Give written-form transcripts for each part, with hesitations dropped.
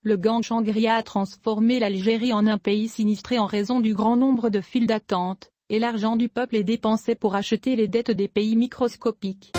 le gang Shangri-La a transformé l'Algérie en un pays sinistré en raison du grand nombre de files d'attente, et l'argent du peuple est dépensé pour acheter les dettes des pays microscopiques.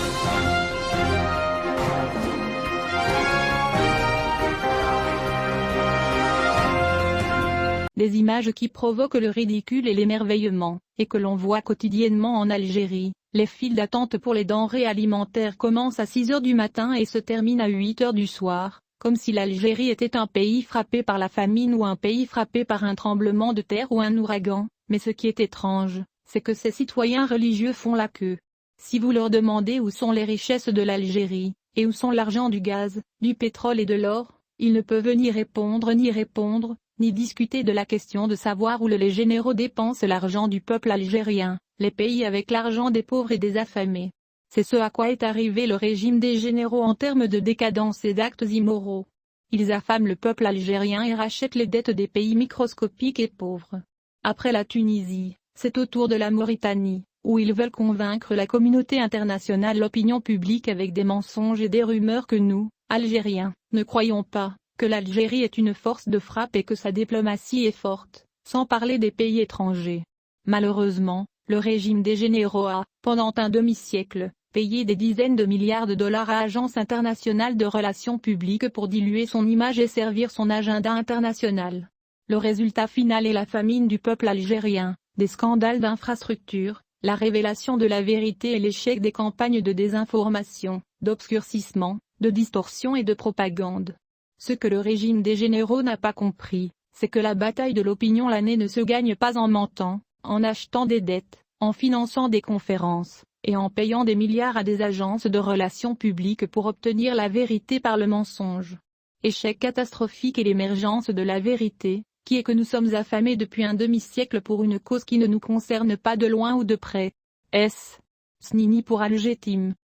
Des images qui provoquent le ridicule et l'émerveillement, et que l'on voit quotidiennement en Algérie. Les files d'attente pour les denrées alimentaires commencent à 6 h du matin et se terminent à 8 h du soir, comme si l'Algérie était un pays frappé par la famine ou un pays frappé par un tremblement de terre ou un ouragan, mais ce qui est étrange, c'est que ces citoyens religieux font la queue. Si vous leur demandez où sont les richesses de l'Algérie, et où sont l'argent du gaz, du pétrole et de l'or, ils ne peuvent ni répondre, ni discuter de la question de savoir où les généraux dépensent l'argent du peuple algérien, les pays avec l'argent des pauvres et des affamés. C'est ce à quoi est arrivé le régime des généraux en termes de décadence et d'actes immoraux. Ils affament le peuple algérien et rachètent les dettes des pays microscopiques et pauvres. Après la Tunisie, c'est au tour de la Mauritanie, où ils veulent convaincre la communauté internationale, l'opinion publique avec des mensonges et des rumeurs que nous, Algériens, ne croyons pas, que l'Algérie est une force de frappe et que sa diplomatie est forte, sans parler des pays étrangers. Malheureusement, le régime des généraux a, pendant un demi-siècle, payé des dizaines de milliards de dollars à Agence internationale de relations publiques pour diluer son image et servir son agenda international. Le résultat final est la famine du peuple algérien, des scandales d'infrastructures, la révélation de la vérité et l'échec des campagnes de désinformation, d'obscurcissement, de distorsion et de propagande. Ce que le régime des généraux n'a pas compris, c'est que la bataille de l'opinion l'année ne se gagne pas en mentant, en achetant des dettes, en finançant des conférences, et en payant des milliards à des agences de relations publiques pour obtenir la vérité par le mensonge. Échec catastrophique et l'émergence de la vérité, qui est que nous sommes affamés depuis un demi-siècle pour une cause qui ne nous concerne pas de loin ou de près. S. Snini pour Al-Jetim.